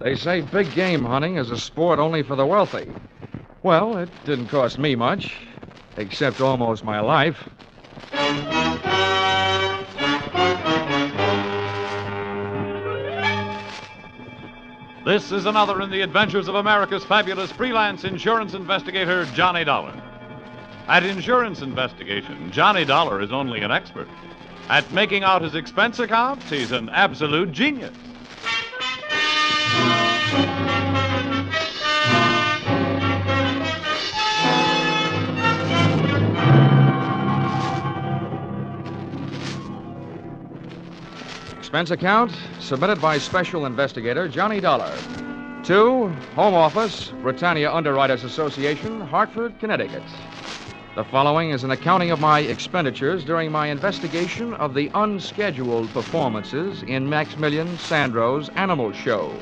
They say big game hunting is a sport only for the wealthy. Well, it didn't cost me much, except almost my life. This is another in the adventures of America's fabulous freelance insurance investigator, Johnny Dollar. At insurance investigation, Johnny Dollar is only an expert. At making out his expense accounts, he's an absolute genius. Expense account submitted by Special Investigator Johnny Dollar. To Home Office, Britannia Underwriters Association, Hartford, Connecticut. The following is an accounting of my expenditures during my investigation of the unscheduled performances in Maximilian Sandro's Animal Show.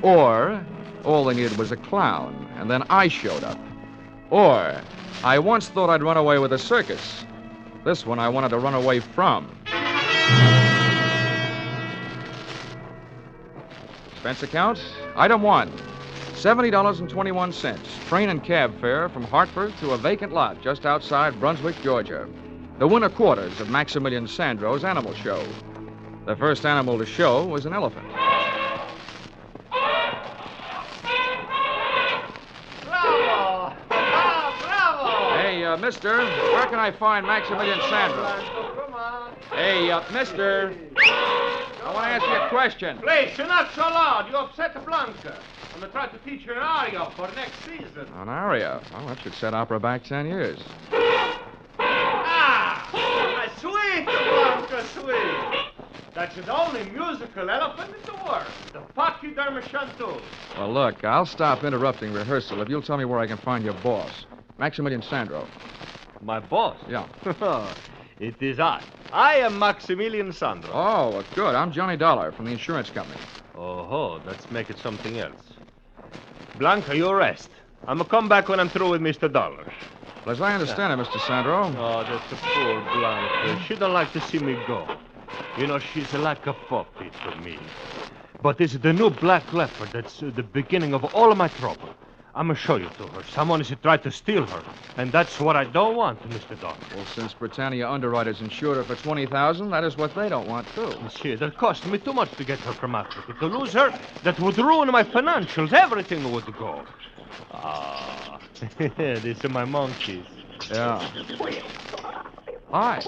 Or, all they needed was a clown, and then I showed up. Or, I once thought I'd run away with a circus. This one I wanted to run away from. Expense account, item 1, $70.21, train and cab fare from Hartford to a vacant lot just outside Brunswick, Georgia. The winter quarters of Maximilian Sandro's Animal Show. The first animal to show was an elephant. Bravo! Bravo! Hey, mister, where can I find Maximilian Sandro? Come on. Hey, mister, I want to ask you a question. Please, you're not so loud. You upset Blanca. I'm going to try to teach her an aria for next season. An aria? Well, that should set opera back 10 years. Ah! Sweet, Blanca, sweet. That's the only musical elephant in the world. The Pachydermochanteau. Well, look, I'll stop interrupting rehearsal if you'll tell me where I can find your boss, Maximilian Sandro. My boss? Yeah. It is I. I am Maximilian Sandro. Oh, well, good. I'm Johnny Dollar from the insurance company. Oh, let's make it something else. Blanca, you rest. I'm going to come back when I'm through with Mr. Dollar. Well, as I understand it, Mr. Sandro. Oh, that's a poor Blanca. She don't like to see me go. You know, she's like a puppy to me. But this is the new black leopard that's the beginning of all of my trouble. I'm going to show you to her. Someone is trying to steal her. And that's what I don't want, Mr. Dollar. Well, since Britannia Underwriters insured her for $20,000, that is what they don't want, too. See, that cost me too much to get her from Africa. To lose her, that would ruin my financials. Everything would go. Ah, these are my monkeys. Yeah. Hi.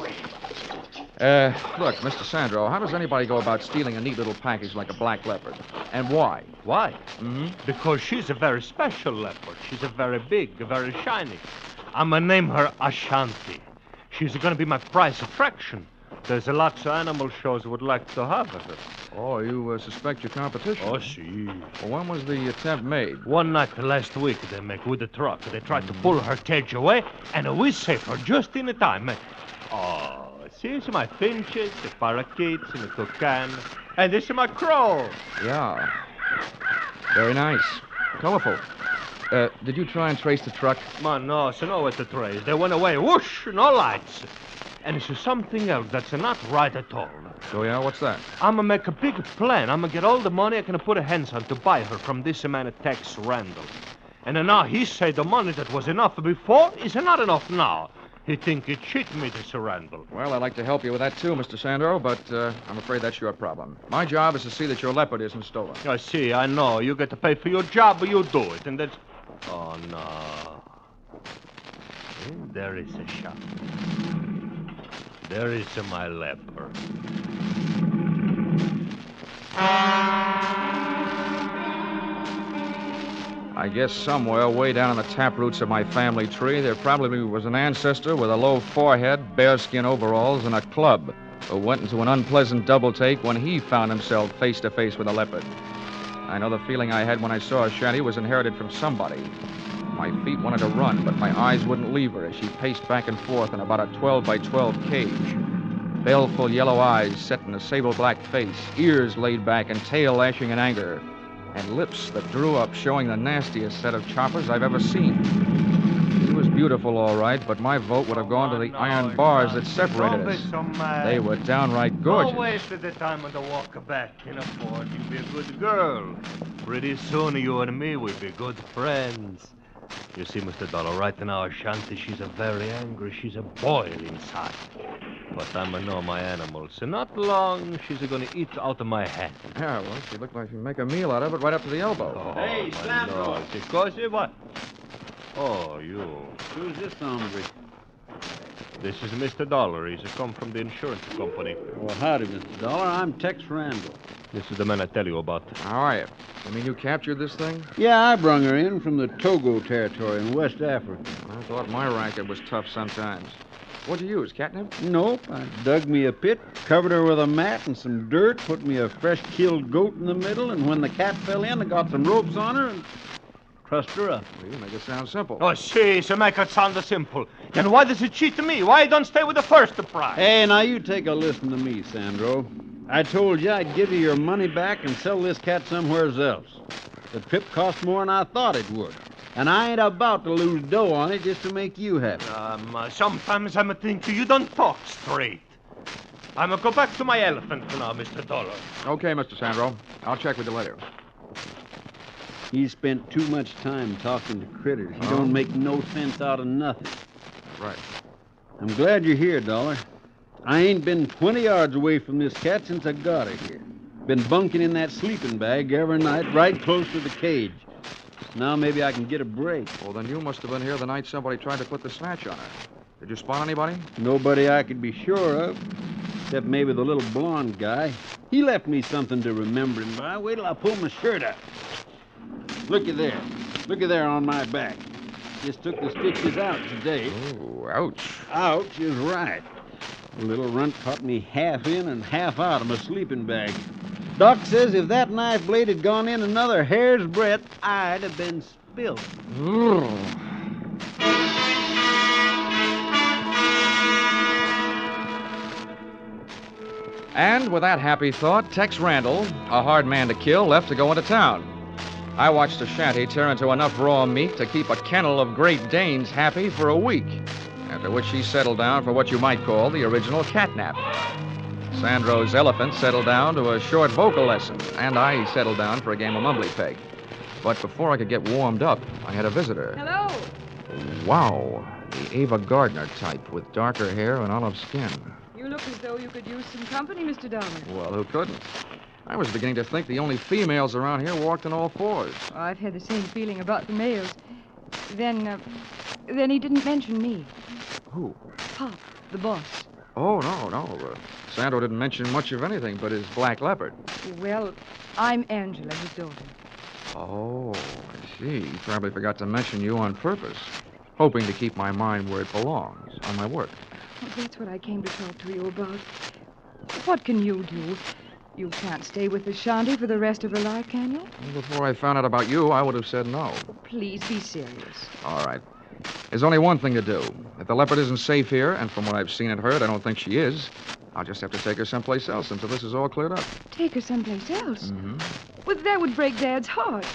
Look, Mr. Sandro, how does anybody go about stealing a neat little package like a black leopard? And why? Why? Mm-hmm. Because she's a very special leopard. She's a very big, very shiny. I'm going to name her Ashanti. She's going to be my prize attraction. There's a lot of animal shows would like to have her. Oh, you suspect your competition? Oh, see. Well, when was the attempt made? One night last week they make with the truck. They tried to pull her cage away, and we saved her just in time. Oh, see, this is my finches, the parakeets, and the toucan. And this is my crow. Yeah. Very nice. Colorful. Did you try and trace the truck? Man, no, so no way to trace. They went away, whoosh, no lights. And it's something else that's not right at all. Oh, yeah? What's that? I'm going to make a big plan. I'm going to get all the money I can put a hands on to buy her from this man Tex Randall. And now he said the money that was enough before is not enough now. He think he cheat me, this Randall. Well, I'd like to help you with that, too, Mr. Sandro, but I'm afraid that's your problem. My job is to see that your leopard isn't stolen. I see, I know. You get to pay for your job, but you do it. And that's... Oh, no. There is a shot. There is my leopard. I guess somewhere way down in the taproots of my family tree, there probably was an ancestor with a low forehead, bearskin overalls, and a club who went into an unpleasant double take when he found himself face to face with a leopard. I know the feeling I had when I saw Ashanti was inherited from somebody. My feet wanted to run, but my eyes wouldn't leave her as she paced back and forth in about a 12 by 12 cage. Baleful yellow eyes set in a sable-black face, ears laid back and tail lashing in anger, and lips that drew up showing the nastiest set of choppers I've ever seen. She was beautiful, all right, but my vote would have gone to the iron bars that separated us. They were downright gorgeous. Don't waste the time on the walk back. In a fort, you be a good girl. Pretty soon you and me will be good friends. You see, Mr. Dollar, right now, Ashanti, she's a very angry. She's a boil inside. But I'm a know my animals. And not long, she's going to eat out of my hand. Yeah, well, she looked like she'd make a meal out of it right up to the elbow. Oh, Hey, my Sandro. Lord. Of course, what? Oh, you. Who's this hombre? This is Mr. Dollar. He's come from the insurance company. Well, howdy, Mr. Dollar. I'm Tex Randall. This is the man I tell you about. How are you? You mean you captured this thing? Yeah, I brung her in from the Togo territory in West Africa. I thought my racket was tough sometimes. What'd you use, catnip? Nope, I dug me a pit, covered her with a mat and some dirt, put me a fresh-killed goat in the middle, and when the cat fell in, I got some ropes on her and trussed her up. Well, you make it sound simple. Oh, see, so make it sound simple. Then why does it cheat me? Why don't stay with the first prize? Hey, now you take a listen to me, Sandro. I told you I'd give you your money back and sell this cat somewhere else. The trip cost more than I thought it would. And I ain't about to lose dough on it just to make you happy. Sometimes I'm thinking you don't talk straight. I'm go back to my elephant now, Mr. Dollar. Okay, Mr. Sandro. I'll check with you later. He spent too much time talking to critters. He don't make no sense out of nothing. Right. I'm glad you're here, Dollar. I ain't been 20 yards away from this cat since I got her here. Been bunking in that sleeping bag every night right close to the cage. Now maybe I can get a break. Well, then you must have been here the night somebody tried to put the snatch on her. Did you spot anybody? Nobody I could be sure of, except maybe the little blonde guy. He left me something to remember him by. Wait till I pull my shirt up. Looky there. Looky there on my back. Just took the stitches out today. Oh, ouch. Ouch is right. The little runt caught me half in and half out of my sleeping bag. Doc says if that knife blade had gone in another hair's breadth, I'd have been spilled. And with that happy thought, Tex Randall, a hard man to kill, left to go into town. I watched Ashanti tear into enough raw meat to keep a kennel of Great Danes happy for a week, after which she settled down for what you might call the original catnap. Sandro's elephant settled down to a short vocal lesson, and I settled down for a game of mumbly peg. But before I could get warmed up, I had a visitor. Hello. Wow, the Ava Gardner type with darker hair and olive skin. You look as though you could use some company, Mr. Dollar. Well, who couldn't? I was beginning to think the only females around here walked on all fours. Oh, I've had the same feeling about the males. Then he didn't mention me. Who? Pop, the boss. Oh, no. Sandro didn't mention much of anything but his black leopard. Well, I'm Angela, his daughter. Oh, I see. He probably forgot to mention you on purpose, hoping to keep my mind where it belongs, on my work. Well, that's what I came to talk to you about. What can you do? You can't stay with Ashanti for the rest of her life, can you? Well, before I found out about you, I would have said no. Please be serious. All right. There's only one thing to do. If the leopard isn't safe here, and from what I've seen and heard, I don't think she is, I'll just have to take her someplace else until this is all cleared up. Take her someplace else? Mm-hmm. Well, that would break Dad's heart.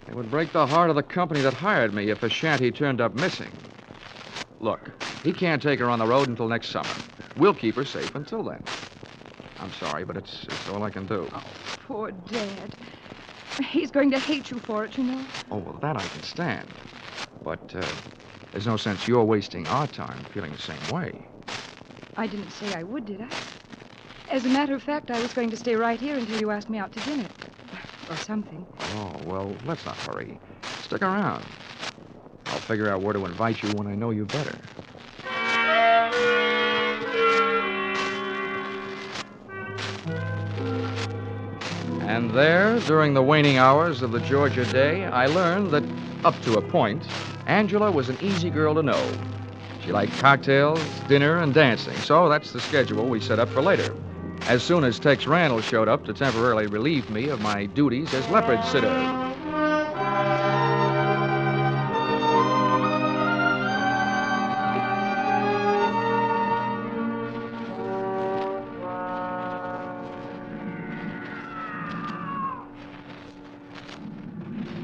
It would break the heart of the company that hired me if Ashanti turned up missing. Look, he can't take her on the road until next summer. We'll keep her safe until then. I'm sorry, but it's all I can do. Oh, poor Dad. He's going to hate you for it, you know. Oh, well, that I can stand. But there's no sense you're wasting our time feeling the same way. I didn't say I would, did I? As a matter of fact, I was going to stay right here until you asked me out to dinner. Or something. Oh, well, let's not hurry. Stick around. I'll figure out where to invite you when I know you better. And there, during the waning hours of the Georgia day, I learned that, up to a point, Angela was an easy girl to know. She liked cocktails, dinner, and dancing, so that's the schedule we set up for later, as soon as Tex Randall showed up to temporarily relieve me of my duties as leopard sitter.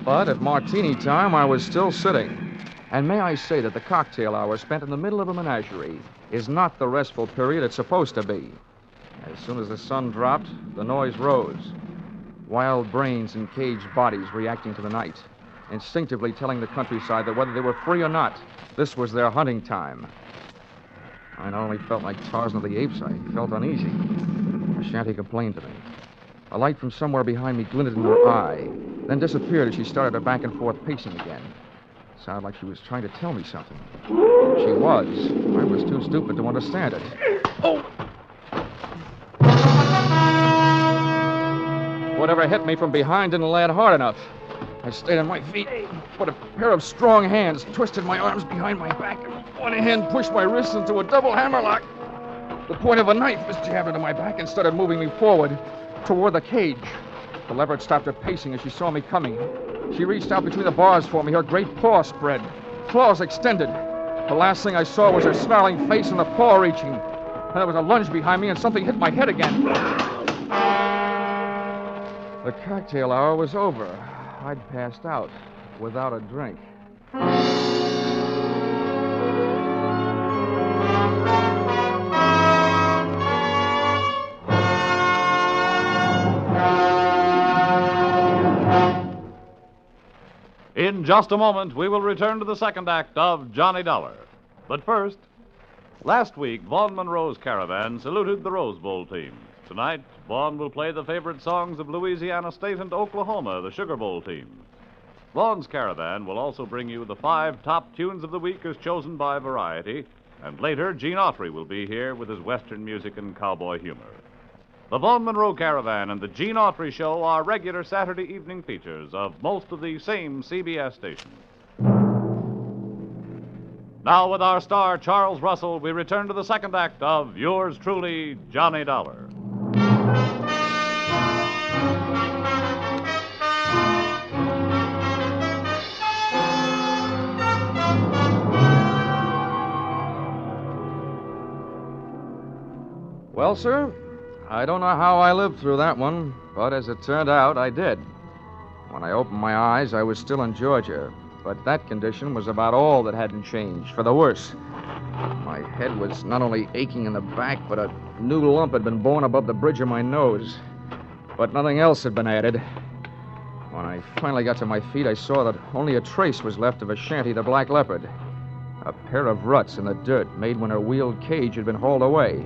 But at martini time, I was still sitting. And may I say that the cocktail hour spent in the middle of a menagerie is not the restful period it's supposed to be. As soon as the sun dropped, the noise rose. Wild brains and caged bodies reacting to the night, instinctively telling the countryside that whether they were free or not, this was their hunting time. I not only felt like Tarzan of the Apes, I felt uneasy. Shanty complained to me. A light from somewhere behind me glinted in her eye, then disappeared as she started her back and forth pacing again. It sounded like she was trying to tell me something. She was. I was too stupid to understand it. Oh! Whatever hit me from behind didn't land hard enough. I stayed on my feet, but a pair of strong hands twisted my arms behind my back, and one hand pushed my wrists into a double hammerlock. The point of a knife was jabbed into my back and started moving me forward toward the cage. The leopard stopped her pacing as she saw me coming. She reached out between the bars for me, her great paw spread, claws extended. The last thing I saw was her snarling face and the paw reaching. And there was a lunge behind me and something hit my head again. The cocktail hour was over. I'd passed out without a drink. In just a moment, we will return to the second act of Johnny Dollar. But first, last week, Vaughn Monroe's Caravan saluted the Rose Bowl team. Tonight, Vaughn will play the favorite songs of Louisiana State and Oklahoma, the Sugar Bowl team. Vaughn's Caravan will also bring you the 5 top tunes of the week as chosen by Variety, and later, Gene Autry will be here with his Western music and cowboy humor. The Vaughn Monroe Caravan and the Gene Autry Show are regular Saturday evening features of most of the same CBS stations. Now, with our star, Charles Russell, we return to the second act of yours truly, Johnny Dollar. Well, sir, I don't know how I lived through that one, but as it turned out, I did. When I opened my eyes, I was still in Georgia, but that condition was about all that hadn't changed, for the worse. My head was not only aching in the back, but a new lump had been born above the bridge of my nose. But nothing else had been added. When I finally got to my feet, I saw that only a trace was left of a Shanty the Black Leopard. A pair of ruts in the dirt made when her wheeled cage had been hauled away.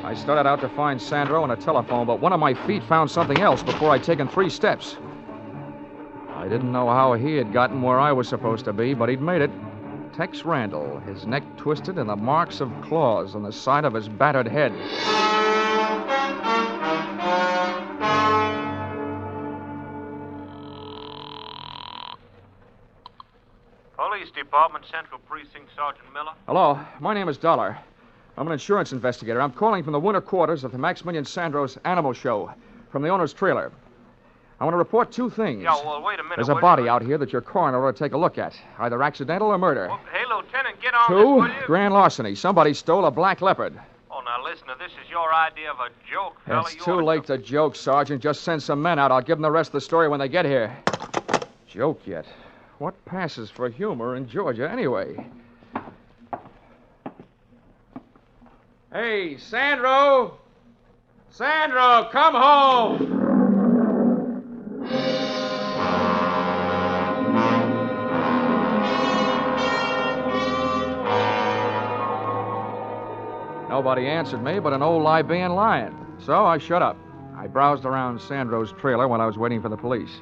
I started out to find Sandro and a telephone, but one of my feet found something else before I'd taken 3 steps. I didn't know how he had gotten where I was supposed to be, but he'd made it. Tex Randall, his neck twisted and the marks of claws on the side of his battered head. Police Department, Central Precinct, Sergeant Miller. Hello, my name is Dollar. I'm an insurance investigator. I'm calling from the winter quarters of the Maximilian Sandro's Animal Show, from the owner's trailer. I want to report 2 things. Yeah, well, wait a minute. There's a body out here that your coroner ought to take a look at, either accidental or murder. Well, hey, Lieutenant, get on 2, this, will you? grand larceny. Somebody stole a black leopard. Oh, now listen, this is your idea of a joke, fella. It's too late to joke, Sergeant. Just send some men out. I'll give them the rest of the story when they get here. Joke yet? What passes for humor in Georgia, anyway? Hey, Sandro! Sandro, come home! Nobody answered me but an old Libyan lion, so I shut up. I browsed around Sandro's trailer while I was waiting for the police.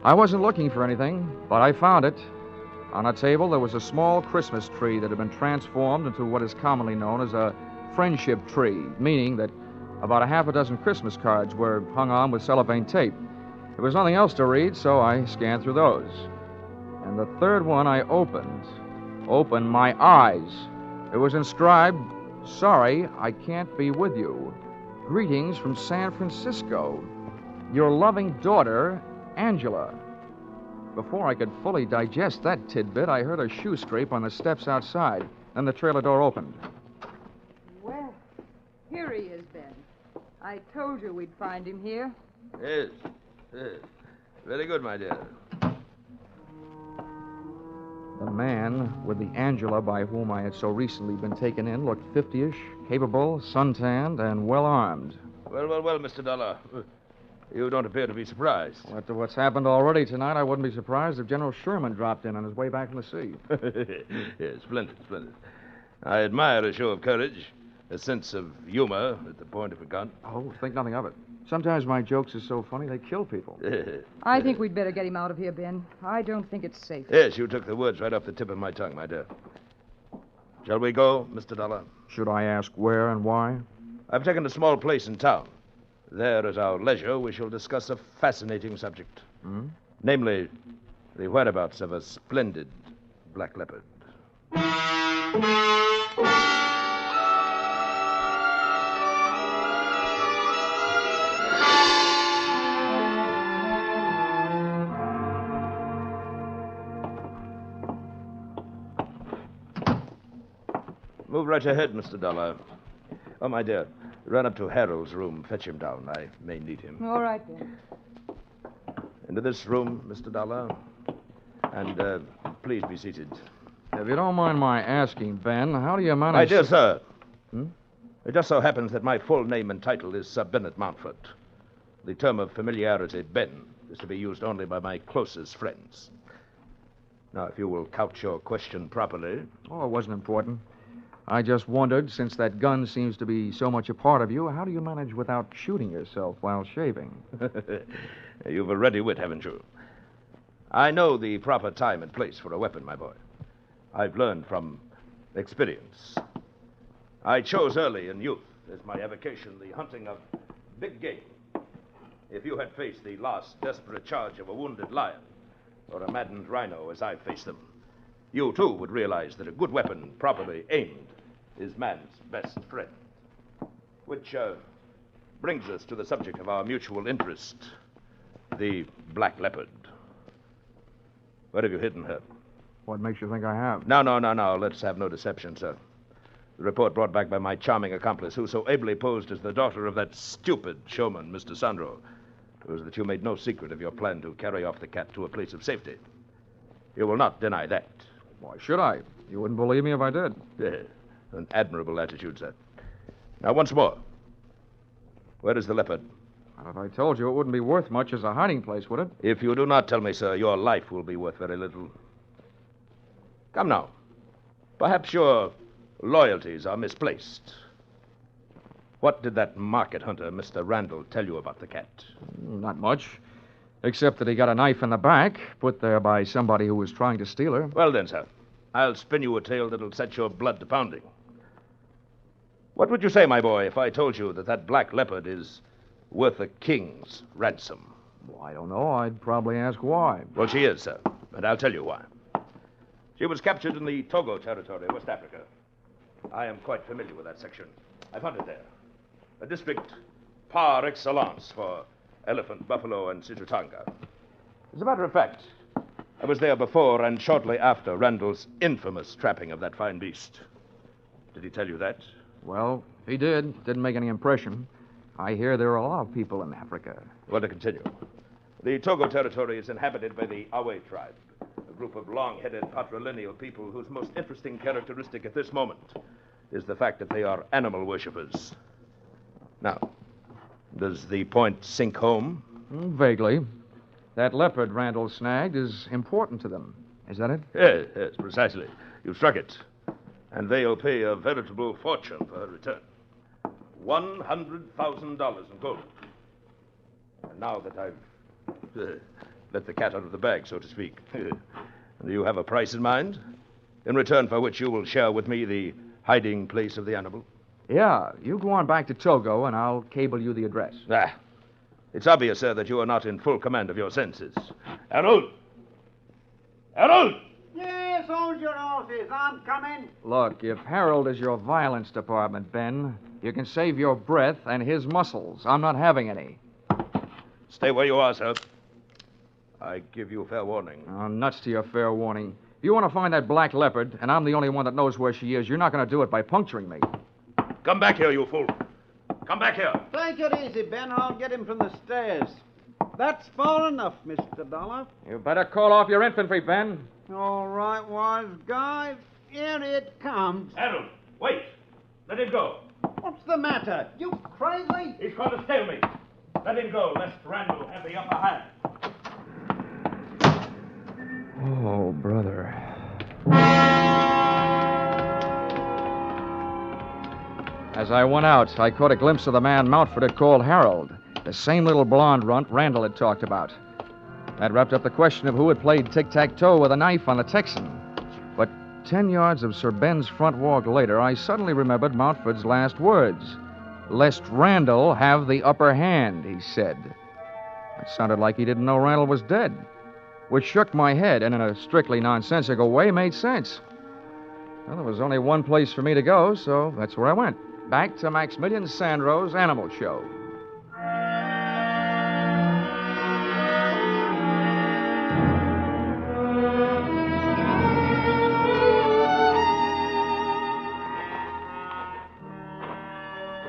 I wasn't looking for anything, but I found it. On a table, there was a small Christmas tree that had been transformed into what is commonly known as a friendship tree, meaning that about 6 Christmas cards were hung on with cellophane tape. There was nothing else to read, so I scanned through those. And the third one I opened my eyes. It was inscribed, "Sorry, I can't be with you. Greetings from San Francisco. Your loving daughter, Angela." Before I could fully digest that tidbit, I heard a shoe scrape on the steps outside. Then the trailer door opened. Well, here he is, Ben. I told you we'd find him here. Yes. Very good, my dear. The The man with the Angela by whom I had so recently been taken in looked 50-ish, capable, suntanned, and well-armed. Well, Mr. Dollar. You don't appear to be surprised. After what's happened already tonight, I wouldn't be surprised if General Sherman dropped in on his way back from the sea. Yes, splendid. I admire a show of courage, a sense of humor at the point of a gun. Oh, think nothing of it. Sometimes my jokes are so funny they kill people. I think we'd better get him out of here, Ben. I don't think it's safe. Yes, you took the words right off the tip of my tongue, my dear. Shall we go, Mr. Dollar? Should I ask where and why? I've taken a small place in town. There, at our leisure, we shall discuss a fascinating subject. Namely, the whereabouts of a splendid black leopard. Move right ahead, Mr. Dollar. Oh, my dear, run up to Harold's room. Fetch him down. I may need him. All right, Ben. Into this room, Mr. Dollar. And please be seated. If you don't mind my asking, Ben, how do you manage... My dear sir. It just so happens that my full name and title is Sir Bennet Mountfort. The term of familiarity, Ben, is to be used only by my closest friends. Now, if you will couch your question properly... Oh, it wasn't important. I just wondered, since that gun seems to be so much a part of you, how do you manage without shooting yourself while shaving? You've a ready wit, haven't you? I know the proper time and place for a weapon, my boy. I've learned from experience. I chose early in youth as my avocation the hunting of big game. If you had faced the last desperate charge of a wounded lion or a maddened rhino as I faced them, you, too, would realize that a good weapon, properly aimed, is man's best friend. Which brings us to the subject of our mutual interest, the black leopard. Where have you hidden her? What makes you think I have? No. Let's have no deception, sir. The report brought back by my charming accomplice, who so ably posed as the daughter of that stupid showman, Mr. Sandro, was that you made no secret of your plan to carry off the cat to a place of safety. You will not deny that. Why should I? You wouldn't believe me if I did. An admirable attitude, sir. Now, once more. Where is the leopard? And if I told you, it wouldn't be worth much as a hiding place, would it? If you do not tell me, sir, your life will be worth very little. Come now. Perhaps your loyalties are misplaced. What did that market hunter, Mr. Randall, tell you about the cat? Not much. Except that he got a knife in the back, put there by somebody who was trying to steal her. Well, then, sir, I'll spin you a tale that'll set your blood to pounding. What would you say, my boy, if I told you that that black leopard is worth a king's ransom? Well, I don't know. I'd probably ask why. Well, she is, sir, and I'll tell you why. She was captured in the Togo territory, West Africa. I am quite familiar with that section. I've hunted there. A district par excellence for elephant, buffalo, and situtanga. As a matter of fact, I was there before and shortly after Randall's infamous trapping of that fine beast. Did he tell you that? Well, he did. Didn't make any impression. I hear there are a lot of people in Africa. Well, to continue. The Togo territory is inhabited by the Awe tribe, a group of long-headed patrilineal people whose most interesting characteristic at this moment is the fact that they are animal worshippers. Now, does the point sink home? Vaguely. That leopard Randall snagged is important to them. Is that it? Yes, precisely. You struck it. And they'll pay a veritable fortune for her return. $100,000 in gold. And now that I've let the cat out of the bag, so to speak, do you have a price in mind? In return for which you will share with me the hiding place of the animal? Yeah, you go on back to Togo, and I'll cable you the address. It's obvious, sir, that you are not in full command of your senses. Harold! Harold! Yes, hold your horses. I'm coming. Look, if Harold is your violence department, Ben, you can save your breath and his muscles. I'm not having any. Stay where you are, sir. I give you fair warning. Oh, nuts to your fair warning. If you want to find that black leopard, and I'm the only one that knows where she is, you're not going to do it by puncturing me. Come back here, you fool. Come back here. Take it easy, Ben. I'll get him from the stairs. That's far enough, Mr. Dollar. You better call off your infantry, Ben. All right, wise guy. Here it comes. Harold, wait. Let him go. What's the matter? You crazy? He's trying to stale me. Let him go, lest Randall have the upper hand. Oh, brother. As I went out, I caught a glimpse of the man Mountford had called Harold, the same little blonde runt Randall had talked about. That wrapped up the question of who had played tic-tac-toe with a knife on the Texan. But 10 yards of Sir Ben's front walk later, I suddenly remembered Mountford's last words. Lest Randall have the upper hand, he said. It sounded like he didn't know Randall was dead, which shook my head and in a strictly nonsensical way made sense. Well, there was only one place for me to go, so that's where I went. Back to Maximilian Sandro's Animal Show.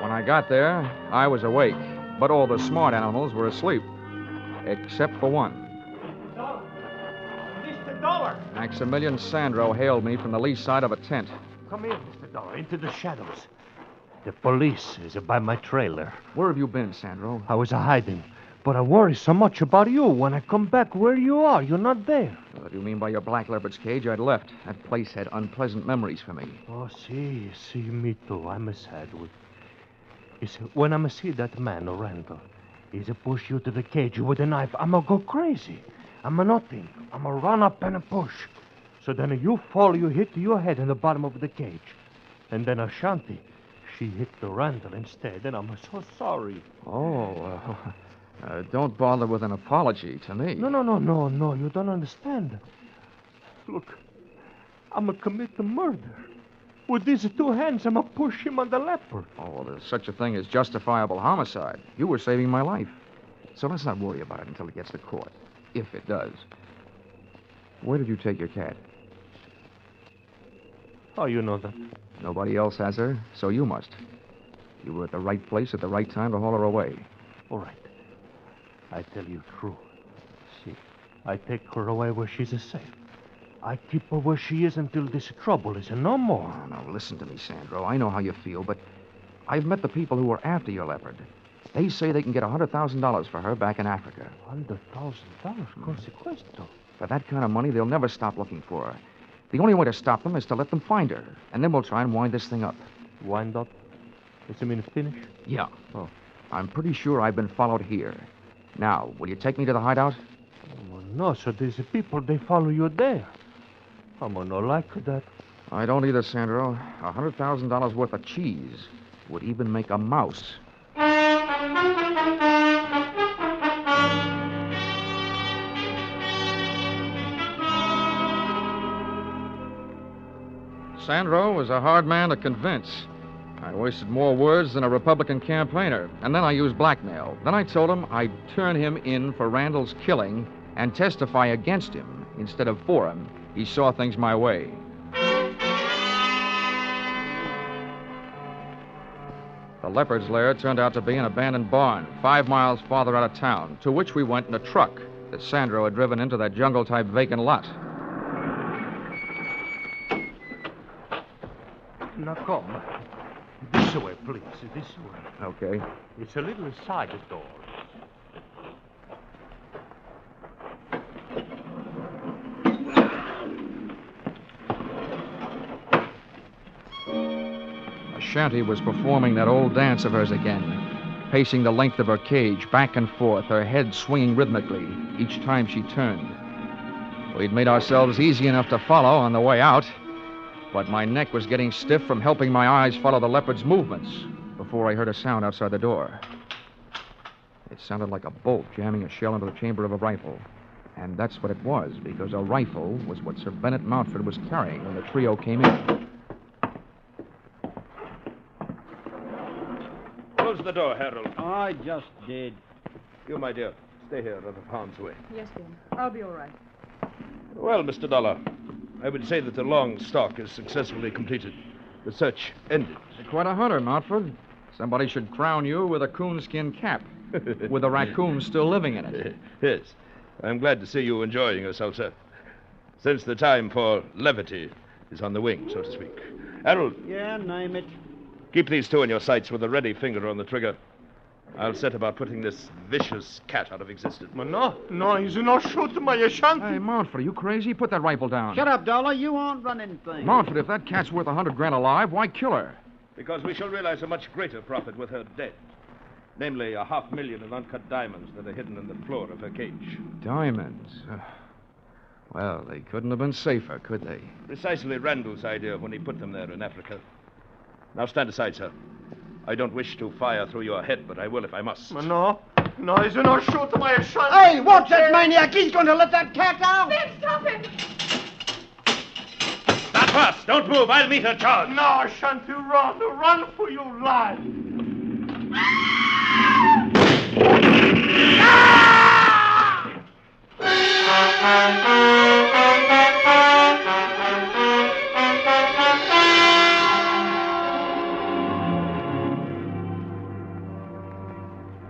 When I got there, I was awake, but all the smart animals were asleep, except for one. Mr. Dollar. Maximilian Sandro hailed me from the lee side of a tent. Come here, Mr. Dollar, into the shadows. The police is by my trailer. Where have you been, Sandro? I was hiding, but I worry so much about you. When I come back, where you are, you're not there. What do you mean by your black leopard's cage? I'd left. That place had unpleasant memories for me. Oh, see, me too. I'm a sad one. You see, when I see that man, Randall, he's a push you to the cage with a knife, I'm a go crazy. I'm a nothing. I'm a run up and a push. So then you fall, you hit your head in the bottom of the cage. And then Ashanti, she hit the Randall instead, and I'm so sorry. Oh, don't bother with an apology to me. No, you don't understand. Look, I'm a commit the murder. With these two hands, I'm a push him on the leopard. Oh, well, there's such a thing as justifiable homicide. You were saving my life. So let's not worry about it until it gets to court. If it does. Where did you take your cat? How you know that? Nobody else has her, so you must. You were at the right place at the right time to haul her away. All right. I tell you true. See, I take her away where she's safe. I keep her where she is until this trouble is no more. Oh, no, listen to me, Sandro. I know how you feel, but I've met the people who were after your leopard. They say they can get $100,000 for her back in Africa. $100,000? Consequesto. For that kind of money, they'll never stop looking for her. The only way to stop them is to let them find her, and then we'll try and wind this thing up. Wind up? Does it mean finish? Yeah. Oh. I'm pretty sure I've been followed here. Now, will you take me to the hideout? Oh, no, so these people, they follow you there. I'm not like that. I don't either, Sandro. $100,000 worth of cheese would even make a mouse. Sandro was a hard man to convince. I wasted more words than a Republican campaigner, and then I used blackmail. Then I told him I'd turn him in for Randall's killing and testify against him instead of for him. He saw things my way. The leopard's lair turned out to be an abandoned barn 5 miles farther out of town, to which we went in a truck that Sandro had driven into that jungle-type vacant lot. Now come. This way, please. This way. Okay. It's a little side door. Ashanti was performing that old dance of hers again, pacing the length of her cage, back and forth, her head swinging rhythmically each time she turned. We'd made ourselves easy enough to follow on the way out, but my neck was getting stiff from helping my eyes follow the leopard's movements before I heard a sound outside the door. It sounded like a bolt jamming a shell into the chamber of a rifle. And that's what it was, because a rifle was what Sir Bennet Mountford was carrying when the trio came in. Close the door, Harold. I just did. You, my dear, stay here out of harm's way. Yes, Ben. I'll be all right. Well, Mr. Dollar, I would say that the long stalk is successfully completed. The search ended. You're quite a hunter, Mountford. Somebody should crown you with a coonskin cap. with the raccoon still living in it. Yes. I'm glad to see you enjoying yourself, sir. Since the time for levity is on the wing, so to speak. Harold. Yeah, name it. Keep these two in your sights with a ready finger on the trigger. I'll set about putting this vicious cat out of existence. No, he's not shooting my Ashanti. Hey, Montford, are you crazy? Put that rifle down. Shut up, Dollar. You aren't running things. Montford, if that cat's worth $100,000 alive, why kill her? Because we shall realize a much greater profit with her dead. Namely, $500,000 in uncut diamonds that are hidden in the floor of her cage. Diamonds? Well, they couldn't have been safer, could they? Precisely Randall's idea when he put them there in Africa. Now stand aside, sir. I don't wish to fire through your head, but I will if I must. No, he's not shooting my Ashanti. Hey, watch that maniac. He's going to let that cat out. Ben, stop him! Not fast. Don't move. I'll meet her charge. No, Ashanti, run for your life.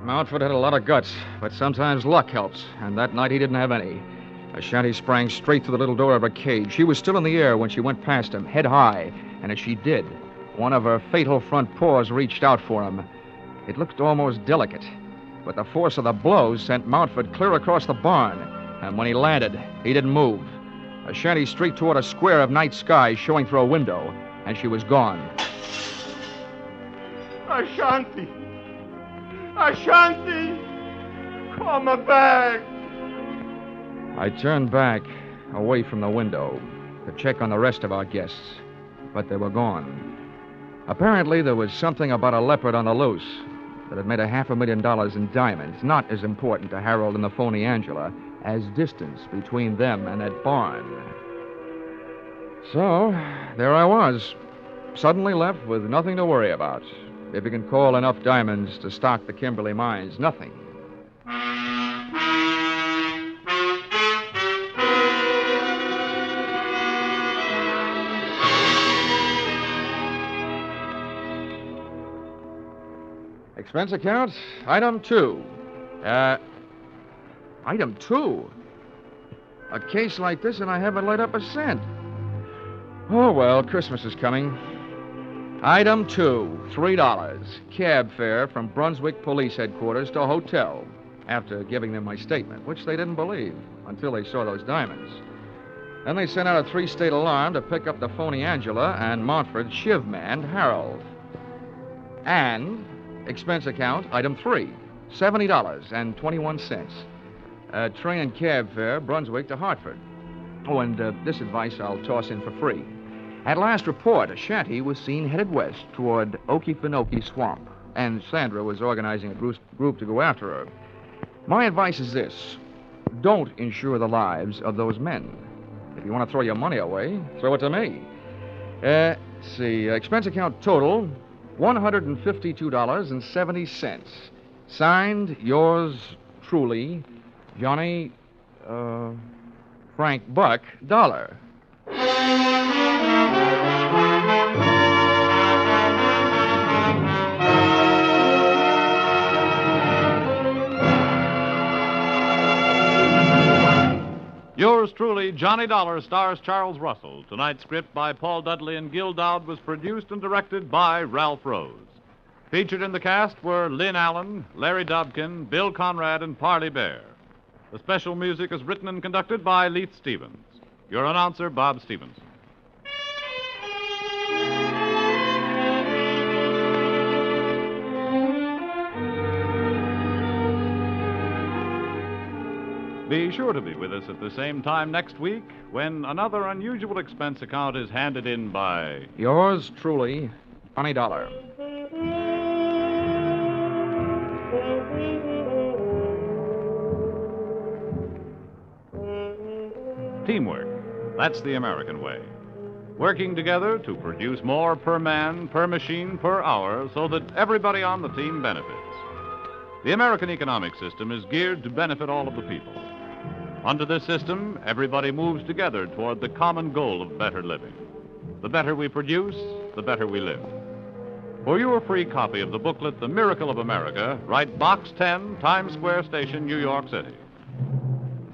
Mountford had a lot of guts, but sometimes luck helps, and that night he didn't have any. Ashanti sprang straight through the little door of her cage. She was still in the air when she went past him, head high, and as she did, one of her fatal front paws reached out for him. It looked almost delicate, but the force of the blows sent Mountford clear across the barn, and when he landed, he didn't move. Ashanti streaked toward a square of night sky showing through a window, and she was gone. Ashanti, come back. I turned back, away from the window, to check on the rest of our guests, but they were gone. Apparently, there was something about a leopard on the loose that had made $500,000 in diamonds not as important to Harold and the phony Angela as distance between them and that barn. So, there I was, suddenly left with nothing to worry about. If you can call enough diamonds to stock the Kimberly mines, nothing. Expense account, item 2. Item 2? A case like this and I haven't laid up a cent. Oh, well, Christmas is coming. Item 2, $3. Cab fare from Brunswick Police Headquarters to hotel, after giving them my statement, which they didn't believe until they saw those diamonds. Then they sent out a 3-state alarm to pick up the phony Angela and Montford's shiv man, Harold. And expense account, item 3, $70.21. Train and cab fare, Brunswick to Hartford. Oh, and this advice I'll toss in for free. At last report, Ashanti was seen headed west toward Okefenokee Swamp, and Sandra was organizing a group to go after her. My advice is this: don't insure the lives of those men. If you want to throw your money away, throw it to me. Let's see, expense account total, $152.70. Signed, yours truly, Johnny, Frank Buck, Dollar. Yours truly, Johnny Dollar, stars Charles Russell. Tonight's script by Paul Dudley and Gil Dowd was produced and directed by Ralph Rose. Featured in the cast were Lynn Allen, Larry Dobkin, Bill Conrad, and Parley Bear. The special music is written and conducted by Leith Stevens. Your announcer, Bob Stevens. Be sure to be with us at the same time next week when another unusual expense account is handed in by... Yours truly, Johnny Dollar. Teamwork. That's the American way. Working together to produce more per man, per machine, per hour, so that everybody on the team benefits. The American economic system is geared to benefit all of the people. Under this system, everybody moves together toward the common goal of better living. The better we produce, the better we live. For your free copy of the booklet, The Miracle of America, write Box 10, Times Square Station, New York City.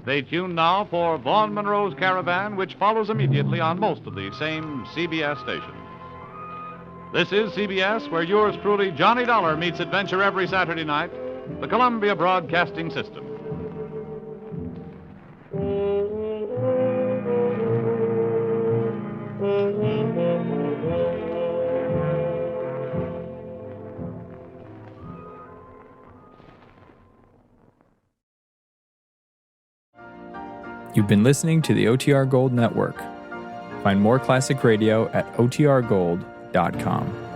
Stay tuned now for Vaughn Monroe's Caravan, which follows immediately on most of the same CBS stations. This is CBS, where yours truly, Johnny Dollar, meets adventure every Saturday night, the Columbia Broadcasting System. You've been listening to the OTR Gold Network. Find more classic radio at otrgold.com.